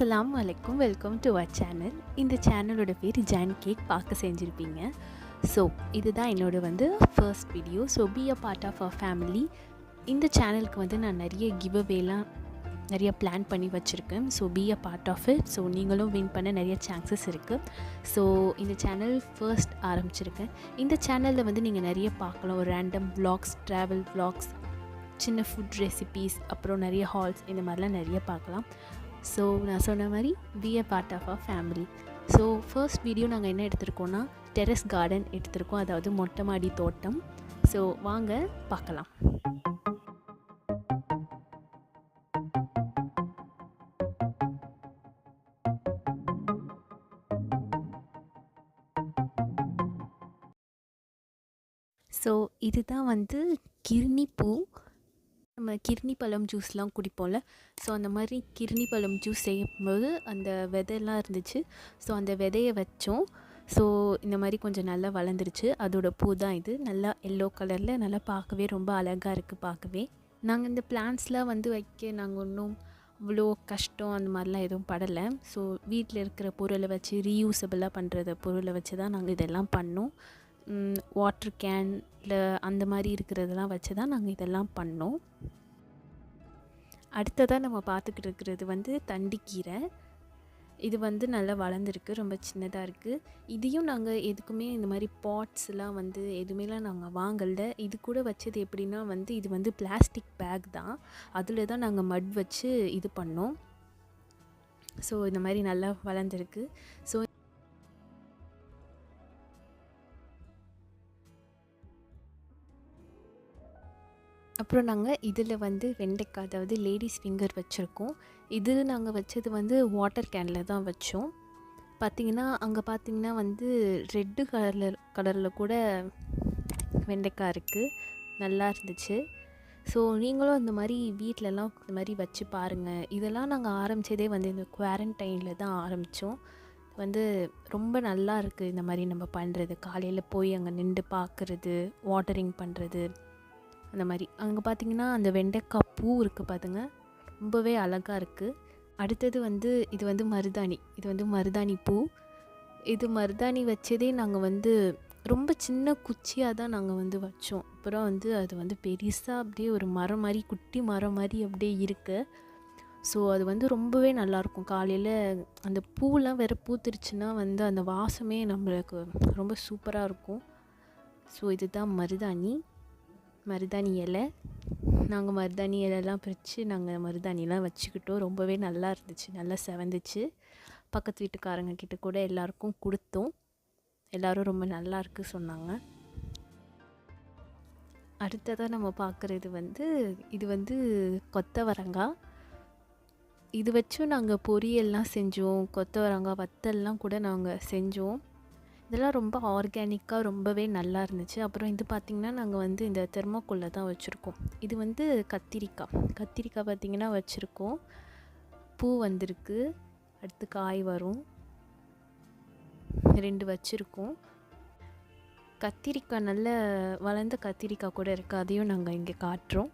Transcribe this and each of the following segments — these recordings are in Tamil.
அஸ்ஸலாமு அலைக்கும். Welcome to our channel. இந்த சேனலோட பேர் ஜான் கேக். பார்க்க செஞ்சுருப்பீங்க. ஸோ இதுதான் என்னோட first video. So be a part of our family. இந்த சேனலுக்கு நான் நிறைய கிவ் அவேலாம் நிறைய பிளான் பண்ணி வச்சுருக்கேன். So be a part of it. So நீங்களும் வின் பண்ண நிறைய சான்சஸ் இருக்குது. ஸோ இந்த சேனல் ஃபர்ஸ்ட் ஆரம்பிச்சிருக்கேன். இந்த சேனலில் நீங்கள் நிறைய பார்க்கலாம். ஒரு ரேண்டம் விலாக்ஸ், ட்ராவல் விலாக்ஸ், சின்ன ஃபுட் ரெசிபீஸ், அப்புறம் நிறைய ஹால்ஸ், இந்த மாதிரிலாம் நிறைய பார்க்கலாம். ஸோ நான் சொன்ன மாதிரி be a part of our family. So first video நாங்கள் என்ன எடுத்திருக்கோன்னா டெரஸ் கார்டன் எடுத்திருக்கோம், அதாவது மொட்டை மாடி தோட்டம். ஸோ வாங்க பார்க்கலாம். ஸோ இதுதான் கிர்னி பூ. நம்ம கிர்னி பழம் ஜூஸ்லாம் குடிப்போம்ல, ஸோ அந்த மாதிரி கிர்னி பழம் ஜூஸ் செய்யும்போது அந்த விதையெல்லாம் இருந்துச்சு. ஸோ அந்த விதையை வச்சோம். ஸோ இந்த மாதிரி கொஞ்சம் நல்லா வளர்ந்துருச்சு. அதோட பூ தான் இது. நல்லா எல்லோ கலரில், நல்லா பார்க்கவே ரொம்ப அழகாக இருக்குது பார்க்கவே. நாங்கள் இந்த பிளான்ட்ஸ்லாம் வைக்க நாங்கள் ஒன்றும் அவ்வளோ கஷ்டம் அந்த மாதிரிலாம் எதுவும் படலை. ஸோ வீட்டில் இருக்கிற பொருளை வச்சு, ரீயூசபிளாக பண்ணுற பொருளை வச்சு தான் நாங்கள் இதெல்லாம் பண்ணோம். வாட்டர் கேனில் அந்த மாதிரி இருக்கிறதெல்லாம் வச்சு தான் நாங்கள் இதெல்லாம் பண்ணோம். அடுத்ததாக நம்ம பார்த்துக்கிட்டு இருக்கிறது தண்டிக்கீரை. இது நல்லா வளர்ந்துருக்கு, ரொம்ப சின்னதாக இருக்குது. இதையும் நாங்கள் எதுக்குமே இந்த மாதிரி பாட்ஸ்லாம் எதுவுமேலாம் நாங்கள் வாங்கலை. இது கூட வச்சது எப்படின்னா இது பிளாஸ்டிக் பேக் தான். அதில் தான் நாங்கள் மட் வச்சு இது பண்ணோம். ஸோ இந்த மாதிரி நல்லா வளர்ந்துருக்கு. ஸோ அப்புறம் நாங்கள் இதில் வெண்டைக்காய், அதாவது லேடிஸ் ஃபிங்கர் வச்சுருக்கோம். இது நாங்கள் வச்சது வாட்டர் கேனில் தான் வச்சோம். அங்கே பார்த்திங்கன்னா ரெட்டு கலரில் கூட வெண்டைக்காய் இருக்குது, நல்லா இருந்துச்சு. ஸோ நீங்களும் இந்த மாதிரி வீட்டிலலாம் இந்த மாதிரி வச்சு பாருங்கள். இதெல்லாம் நாங்கள் ஆரம்பித்ததே இந்த குவாரண்டைனில் தான் ஆரம்பித்தோம். ரொம்ப நல்லா இருக்குது இந்த மாதிரி நம்ம பண்ணுறது. காலையில் போய் அங்கே நின்று பார்க்குறது, வாட்டரிங் பண்ணுறது, அந்த மாதிரி. அங்கே பார்த்திங்கன்னா அந்த வெண்டைக்காய் பூ இருக்குது பாருங்க, ரொம்பவே அழகாக இருக்குது. அடுத்தது இது மருதாணி. இது மருதாணி பூ. இது மருதாணி வச்சதே நாங்கள் ரொம்ப சின்ன குச்சியாக தான் நாங்கள் வச்சோம். அப்புறம் அது பெருசாக அப்படியே ஒரு மரம் மாதிரி, குட்டி மரம் மாதிரி அப்படியே இருக்குது. ஸோ அது ரொம்பவே நல்லாயிருக்கும். காலையில் அந்த பூலாம் வேறு பூத்துருச்சுன்னா அந்த வாசமே நம்மளுக்கு ரொம்ப சூப்பராக இருக்கும். ஸோ இதுதான் மருதாணி இலை. நாங்கள் மருதாணி இலைலாம் பிரித்து நாங்கள் மருதாணிலாம் வச்சுக்கிட்டோம். ரொம்பவே நல்லா இருந்துச்சு, நல்லா செவந்துச்சு. பக்கத்து வீட்டுக்காரங்க கிட்ட கூட எல்லாருக்கும் கொடுத்தோம். எல்லோரும் ரொம்ப நல்லா இருக்குது சொன்னாங்க. அடுத்ததாக நம்ம பார்க்குறது இது கொத்தவரங்காய். இது வச்சும் நாங்கள் பொரியல்லாம் செஞ்சோம். கொத்தவரங்காய் வத்தல்லாம் கூட நாங்கள் செஞ்சோம். இதெல்லாம் ரொம்ப ஆர்கானிக்காக ரொம்பவே நல்லா இருந்துச்சு. அப்புறம் இது பார்த்திங்கன்னா நாங்கள் இந்த தெர்மாக்கோலில் தான் வச்சுருக்கோம். இது கத்திரிக்காய் பார்த்திங்கன்னா வச்சுருக்கோம். பூ வந்திருக்கு, அடுத்து காய் வரும். 2 வச்சுருக்கோம். கத்திரிக்காய் நல்ல வளர்ந்த கத்திரிக்காய் கூட இருக்குது, அதையும் நாங்கள் இங்கே காட்டுறோம்.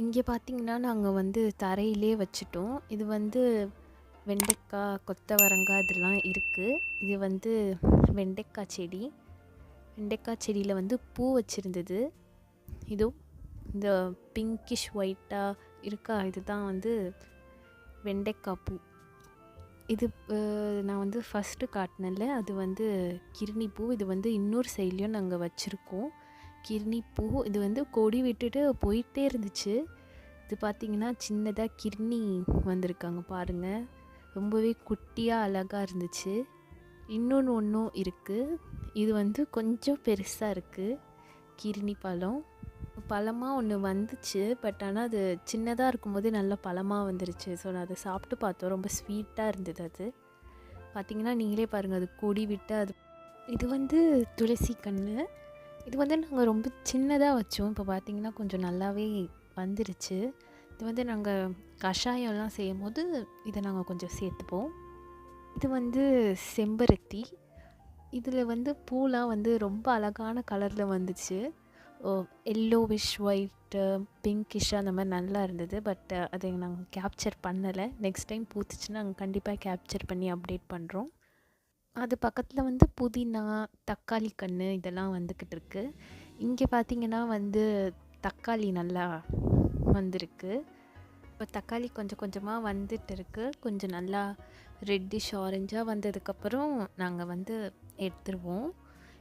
இங்கே பார்த்திங்கன்னா நாங்கள் தரையிலே வச்சுட்டோம். இது வெண்டைக்காய், கொத்தவரங்காய் இதெல்லாம் இருக்குது. இது வெண்டைக்காய் செடி. வெண்டைக்காய் செடியில் பூ வச்சுருந்தது. இதோ இந்த பிங்கிஷ் ஒயிட்டாக இருக்கா, இதுதான் வெண்டைக்காய் பூ. இது நான் ஃபஸ்ட்டு காட்டினேன்ல, அது கிர்னி பூ. இது இன்னொரு சைட்லேயும் நாங்கள் வச்சுருக்கோம் கிர்னி பூ. இது கொடி விட்டுட்டு போயிட்டே இருந்துச்சு. இது பார்த்திங்கன்னா சின்னதாக கிர்னி வந்திருக்காங்க பாருங்கள், ரொம்பவே குட்டியாக அழகாக இருந்துச்சு. ஒன்றும் இருக்குது. இது கொஞ்சம் பெருசாக இருக்குது. கிர்னி பழமாக ஒன்று வந்துச்சு. பட் ஆனால் அது சின்னதாக இருக்கும்போது நல்லா பழமாக வந்துருச்சு. ஸோ நான் அதை சாப்பிட்டு பார்த்தோம், ரொம்ப ஸ்வீட்டாக இருந்தது. அது பார்த்திங்கன்னா நீங்களே பாருங்கள், அது கொடி விட்டு அது. இது துளசி கன்று. இது நாங்கள் ரொம்ப சின்னதாக வச்சோம். இப்போ பார்த்திங்கன்னா கொஞ்சம் நல்லாவே வந்துருச்சு. இது நாங்கள் கஷாயம்லாம் செய்யும் போது இதை நாங்கள் கொஞ்சம் சேர்த்துப்போம். இது செம்பருத்தி. இதில் பூலாம் ரொம்ப அழகான கலரில் வந்துச்சு. எல்லோவிஷ் ஒயிட் ஒயிட்டு, பிங்கிஷ்ஷாக அந்த மாதிரி நல்லா இருந்தது. பட் அதை நாங்கள் கேப்சர் பண்ணலை. நெக்ஸ்ட் டைம் பூத்துச்சுன்னா நாங்கள் கண்டிப்பாக கேப்சர் பண்ணி அப்டேட் பண்ணுறோம். அது பக்கத்தில் வந்து புதினா, தக்காளி கன்று இதெல்லாம் வந்துக்கிட்டு இருக்கு. இங்கே பார்த்திங்கன்னா வந்து தக்காளி நல்லா வந்திருக்கு. இப்போ தக்காளி கொஞ்சம் கொஞ்சமாக வந்துட்டு இருக்குது. கொஞ்சம் நல்லா ரெட்டிஷ் ஆரஞ்சாக வந்ததுக்கப்புறம் நாங்கள் வந்து எடுத்துருவோம்.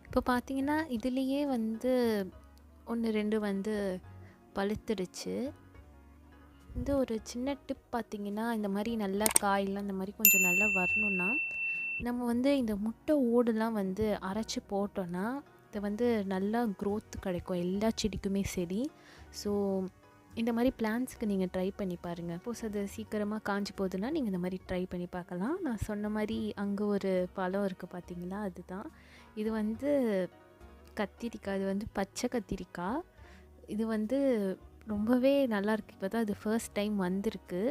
இப்போ பார்த்திங்கன்னா இதுலேயே வந்து 1, 2 வந்து பழுத்துடுச்சு. இந்த ஒரு சின்ன டிப் பார்த்திங்கன்னா, இந்த மாதிரி நல்லா காயெல்லாம் இந்த மாதிரி கொஞ்சம் நல்லா வரணுன்னா, நம்ம வந்து இந்த முட்டை ஓடுலாம் வந்து அரைச்சி போட்டோன்னா இதை வந்து நல்லா க்ரோத் கிடைக்கும் எல்லா செடிக்குமே சரி. ஸோ இந்த மாதிரி பிளான்ட்ஸ்க்கு நீங்கள் ட்ரை பண்ணி பாருங்கள். சப்போஸ் அது சீக்கிரமாக காஞ்சி போகுதுன்னா நீங்கள் இந்த மாதிரி ட்ரை பண்ணி பார்க்கலாம். நான் சொன்ன மாதிரி அங்கே ஒரு பழம் இருக்குது பார்த்தீங்களா, அதுதான். இது வந்து கத்திரிக்காய். இது வந்து பச்சை கத்திரிக்காய். இது வந்து ரொம்பவே நல்லாயிருக்கு. இப்போ தான் அது ஃபர்ஸ்ட் டைம் வந்திருக்கு.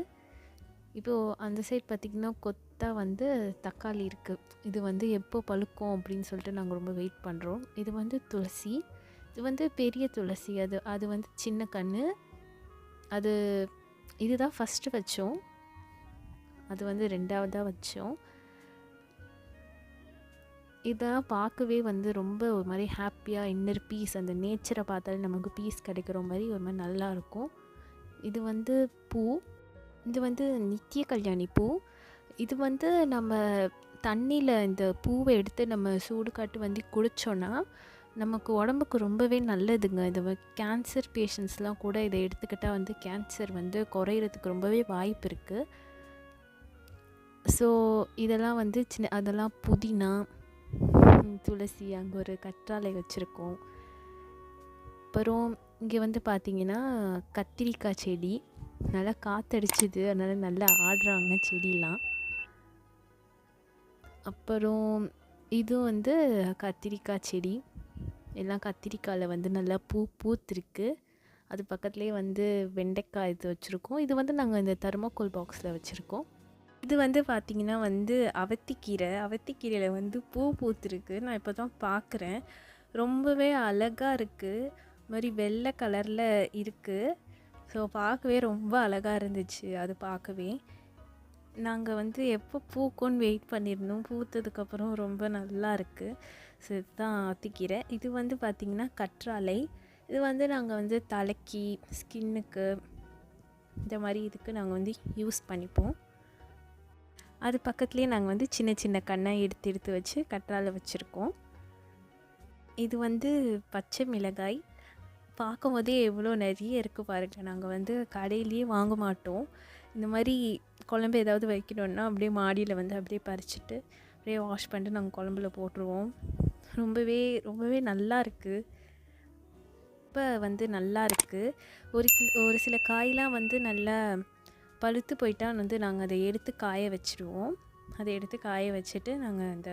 இப்போது அந்த சைட் பார்த்திங்கன்னா கொத்தாக வந்து தக்காளி இருக்குது. இது வந்து எப்போ பழுக்கும் அப்படின்னு சொல்லிட்டு நாங்கள் ரொம்ப வெயிட் பண்ணுறோம். இது வந்து துளசி. இது வந்து பெரிய துளசி. அது வந்து சின்ன கன்று. அது இதுதான் ஃபஸ்ட்டு வச்சோம். அது வந்து 2வதாக வச்சோம். இதெல்லாம் பார்க்கவே வந்து ரொம்ப ஒரு மாதிரி ஹாப்பியாக இன்னர் பீஸ், அந்த நேச்சரை பார்த்தாலே நமக்கு பீஸ் கிடைக்கிற மாதிரி ஒரு மாதிரி நல்லாயிருக்கும். இது வந்து பூ. இது வந்து நித்திய கல்யாணி பூ. இது வந்து நம்ம தண்ணியில் இந்த பூவை எடுத்து நம்ம சூடு காட்டு வந்து குடித்தோன்னா நமக்கு உடம்புக்கு ரொம்பவே நல்லதுங்க. இது கேன்சர் பேஷண்ட்ஸ்லாம் கூட இதை எடுத்துக்கிட்டால் வந்து கேன்சர் வந்து குறையிறதுக்கு ரொம்பவே வாய்ப்பு இருக்குது. ஸோ இதெல்லாம் வந்து அதெல்லாம் புதினா, துளசி, அங்கே ஒரு கற்றாழை வச்சுருக்கோம். அப்புறம் இங்கே வந்து பார்த்திங்கன்னா கத்திரிக்காய் செடி. நல்லா காற்றடிச்சிது, அதனால் நல்லா ஆடுறாங்க செடிலாம். அப்புறம் இது வந்து கத்திரிக்காய் செடி. எல்லாம் கத்திரிக்காயில் வந்து நல்லா பூத்துருக்கு. அது பக்கத்துலேயே வந்து வெண்டைக்காய் இது வச்சுருக்கோம். இது வந்து நாங்கள் இந்த தெர்மோகோல் பாக்ஸில் வச்சுருக்கோம். இது வந்து பார்த்திங்கன்னா வந்து அவத்திக்கீரையில் வந்து பூத்துருக்கு. நான் இப்போ தான் பார்க்குறேன். ரொம்பவே அழகாக இருக்குது. இது மாதிரி வெள்ளை கலரில் இருக்குது. ஸோ பார்க்கவே ரொம்ப அழகாக இருந்துச்சு. அது பார்க்கவே நாங்கள் வந்து எப்போ பூக்கும்னு வெயிட் பண்ணியிருந்தோம். பூத்ததுக்கப்புறம் ரொம்ப நல்லா இருக்குது. ஸோ இதுதான் அவத்திக்கீரை. இது வந்து பார்த்திங்கன்னா கற்றாழை. இது வந்து நாங்கள் வந்து தலைக்கு, ஸ்கின்னுக்கு, இந்த மாதிரி இதுக்கு நாங்கள் வந்து யூஸ் பண்ணிப்போம். அது பக்கத்துலேயே நாங்கள் வந்து சின்ன சின்ன கண்ணை எடுத்து வச்சு கற்றாழை வச்சுருக்கோம். இது வந்து பச்சை மிளகாய். பார்க்கும் போதே எவ்வளோ நிறைய இருக்குது பாருங்கள். நாங்கள் வந்து கடையிலேயே வாங்க மாட்டோம். இந்த மாதிரி குழம்பு ஏதாவது வைக்கணுன்னா அப்படியே மாடியில் வந்து அப்படியே பறிச்சுட்டு அப்படியே வாஷ் பண்ணிட்டு நாங்கள் குழம்புல போட்டுருவோம். ரொம்பவே நல்லா இருக்குது. இப்போ வந்து நல்லா இருக்குது. ஒரு சில காயெலாம் வந்து நல்லா பழுத்து போயிட்டா வந்து நாங்கள் அதை எடுத்து காய வச்சுருவோம். அதை எடுத்து காய வச்சுட்டு நாங்கள் அந்த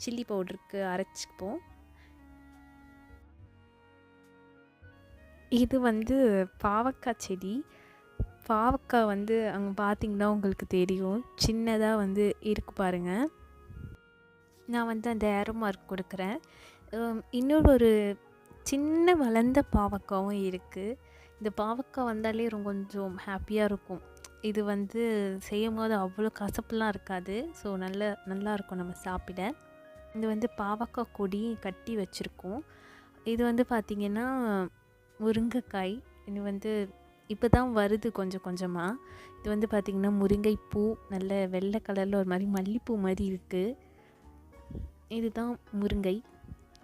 சில்லி பவுடருக்கு அரைச்சிப்போம். இது வந்து பாவக்காய் செடி. பாவக்காய் வந்து அங்கே பார்த்திங்கன்னா உங்களுக்கு தெரியும், சின்னதாக வந்து இருக்கு பாருங்கள். நான் வந்து அந்த ஏரோ மார்க் கொடுக்குறேன். இன்னொரு ஒரு சின்ன வளர்ந்த பாவக்காயும் இருக்குது. இந்த பாவக்காய் வந்தாலே கொஞ்சம் ஹாப்பியாக இருக்கும். இது வந்து செய்யும் போது அவ்வளோ கசப்புலாம் இருக்காது. ஸோ நல்லாயிருக்கும் நம்ம சாப்பிட. இது வந்து பாவக்காய் கொடி கட்டி வச்சுருக்கோம். இது வந்து பார்த்திங்கன்னா முருங்கைக்காய். இது வந்து இப்போ தான் வருது கொஞ்சம் கொஞ்சமாக. இது வந்து பார்த்திங்கன்னா முருங்கைப்பூ. நல்ல வெள்ளை கலரில் ஒரு மாதிரி மல்லிப்பூ மாதிரி இருக்குது. இதுதான் முருங்கை.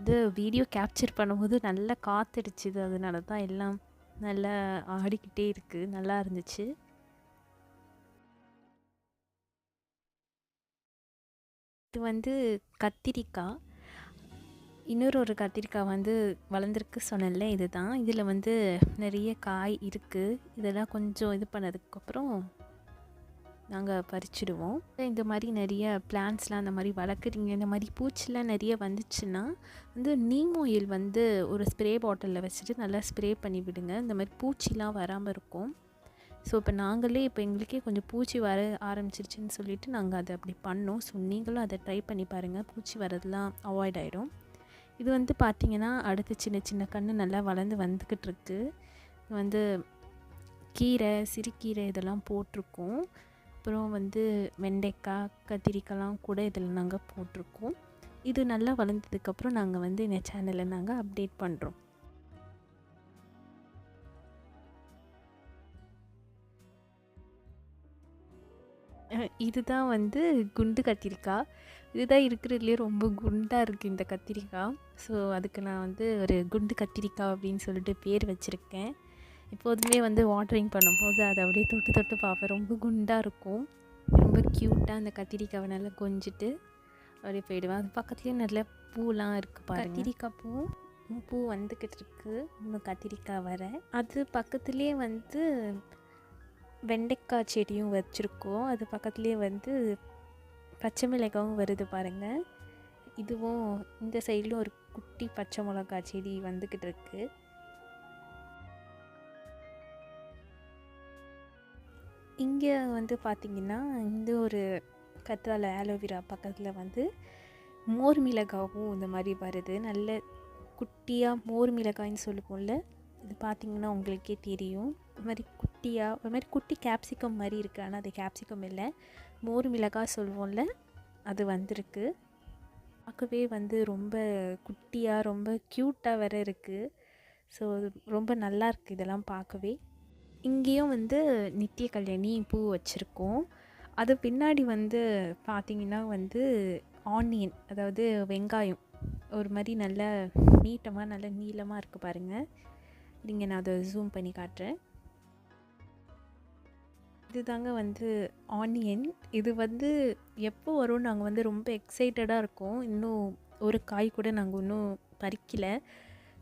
இது வீடியோ கேப்சர் பண்ணும்போது நல்லா காற்றடிச்சிது. அதனால தான் எல்லாம் நல்லா ஆடிக்கிட்டே இருக்குது. நல்லா இருந்துச்சு. இது வந்து கத்திரிக்காய். இன்னொரு கத்திரிக்காய் வந்து வளர்ந்துருக்கு சொன்னேன்ல, இதுதான். இதில் வந்து நிறைய காய் இருக்குது. இதெல்லாம் கொஞ்சம் இது பண்ணதுக்கப்புறம் நாங்கள் பறிச்சிடுவோம். இந்த மாதிரி நிறைய பிளான்ட்ஸ்லாம் அந்த மாதிரி வளர்க்குறீங்க, இந்த மாதிரி பூச்சிலாம் நிறைய வந்துச்சுன்னா வந்து நீம் ஆயில் வந்து ஒரு ஸ்ப்ரே பாட்டிலில் வச்சுட்டு நல்லா ஸ்ப்ரே பண்ணி விடுங்க. இந்த மாதிரி பூச்சிலாம் வராமல் இருக்கும். ஸோ இப்போ எங்களுக்கே கொஞ்சம் பூச்சி வர ஆரம்பிச்சிருச்சுன்னு சொல்லிவிட்டு நாங்கள் அதை அப்படி பண்ணோம். ஸோ நீங்களும் அதை ட்ரை பண்ணி பாருங்கள். பூச்சி வரதெல்லாம் அவாய்ட் ஆகிடும். இது வந்து பார்த்திங்கன்னா அடுத்து சின்ன சின்ன கன்று நல்லா வளர்ந்து வந்துக்கிட்டு இருக்குது. வந்து கீரை, சிறுகீரை இதெல்லாம் போட்டிருக்கோம். அப்புறம் வந்து வெண்டைக்காய், கத்திரிக்காய்லாம் கூட இதில் நாங்கள் போட்டிருக்கோம். இது நல்லா வளர்ந்ததுக்கப்புறம் நாங்கள் வந்து இந்த சேனலை நாங்கள் அப்டேட் பண்ணுறோம். இதுதான் வந்து குண்டு கத்திரிக்காய். இதுதான் இருக்கிறதுலே ரொம்ப குண்டாக இருக்குது இந்த கத்திரிக்காய். ஸோ அதுக்கு நான் வந்து ஒரு குண்டு கத்திரிக்காய் அப்படின்னு சொல்லிட்டு பேர் வச்சுருக்கேன். எப்போதுமே வந்து வாட்டரிங் பண்ணும்போது அதை அப்படியே தொட்டு தொட்டு பார்ப்பேன். ரொம்ப குண்டாக இருக்கும். ரொம்ப க்யூட்டாக அந்த கத்திரிக்காவை நல்லா கொஞ்சிட்டு அப்படியே போயிடுவேன். அது பக்கத்துலேயே நல்ல பூலாம் இருக்குது பாருங்கள். கத்திரிக்காய் பூ வந்துக்கிட்டு இருக்குது. இன்னும் கத்திரிக்காய் வர அது பக்கத்துலேயே வந்து வெண்டைக்காய் செடியும் வச்சுருக்கோம். அது பக்கத்துலேயே வந்து பச்சை மிளகாயும் வருது பாருங்கள். இதுவும் இந்த சைட்லையும் ஒரு குட்டி பச்சை மிளகாய் செடி வந்துக்கிட்டு இருக்குது. இங்கே வந்து பார்த்திங்கன்னா இந்த ஒரு கத்தாழை ஆலோவேரா பக்கத்தில் வந்து மோர் மிளகாவும் இந்த மாதிரி வருது. நல்ல குட்டியாக மோர் மிளகாய்ன்னு சொல்லுவோம்ல, இது பார்த்திங்கன்னா உங்களுக்கே தெரியும். இது மாதிரி குட்டியாக ஒரு மாதிரி குட்டி கேப்சிகம் மாதிரி இருக்குது. ஆனால் அது கேப்சிகம் இல்லை, மோர் மிளகாய் சொல்லுவோம்ல, அது வந்திருக்கு. பார்க்கவே வந்து ரொம்ப குட்டியாக ரொம்ப க்யூட்டாக வேற இருக்குது. ஸோ ரொம்ப நல்லாயிருக்கு இதெல்லாம் பார்க்கவே. இங்கேயும் வந்து நித்திய கல்யாணி பூ வச்சுருக்கோம். அது பின்னாடி வந்து பார்த்திங்கன்னா வந்து ஆனியன், அதாவது வெங்காயம் ஒரு மாதிரி நல்ல நீட்டமாக நல்ல நீளமாக இருக்குது பாருங்கள். நீங்கள் நான் அதை ஜூம் பண்ணி காட்டுறேன். இதுதாங்க வந்து ஆனியன். இது வந்து எப்போ வரும்னு நாங்கள் வந்து ரொம்ப எக்ஸைட்டடாக இருக்கோம். இன்னும் ஒரு காய் கூட நாங்கள் இன்னும் பறிக்கலை.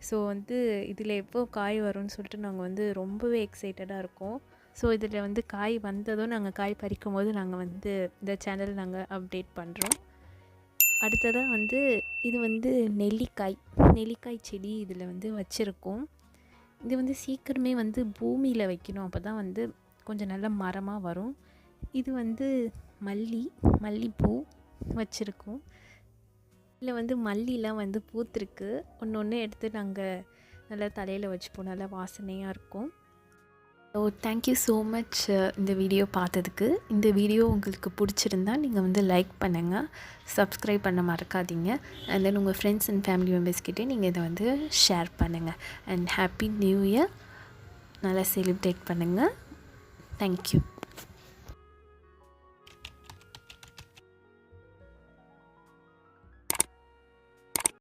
ஸோ வந்து இதில் எப்போ காய் வரும்னு சொல்லிட்டு நாங்கள் வந்து ரொம்பவே எக்ஸைட்டடாக இருக்கோம். ஸோ இதில் வந்து காய் வந்ததும் நாங்கள் காய் பறிக்கும் போது நாங்கள் வந்து இந்த சேனல் நாங்கள் அப்டேட் பண்ணுறோம். அடுத்ததாக வந்து இது வந்து நெல்லிக்காய் செடி இதில் வந்து வச்சுருக்கோம். இது வந்து சீக்கிரமே வந்து பூமியில் வைக்கணும், அப்போ தான் வந்து கொஞ்சம் நல்ல மரமாக வரும். இது வந்து மல்லிப்பூ வச்சுருக்கோம். இதில் வந்து மல்லிலாம் வந்து பூத்துருக்கு. ஒன்று எடுத்து நாங்கள் நல்லா தலையில் வச்சுப்போம், நல்லா வாசனையாக இருக்கும். ஸோ தேங்க்யூ ஸோ மச் இந்த வீடியோ பார்த்ததுக்கு. இந்த வீடியோ உங்களுக்கு பிடிச்சிருந்தா நீங்கள் வந்து லைக் பண்ணுங்கள், சப்ஸ்கிரைப் பண்ண மறக்காதீங்க. அண்ட் தென் உங்கள் ஃப்ரெண்ட்ஸ் அண்ட் ஃபேமிலி மெம்பர்ஸ்கிட்டே நீங்கள் இதை வந்து ஷேர் பண்ணுங்கள். அண்ட் ஹாப்பி நியூ இயர், நல்லா செலிப்ரேட் பண்ணுங்கள். தேங்க்யூ.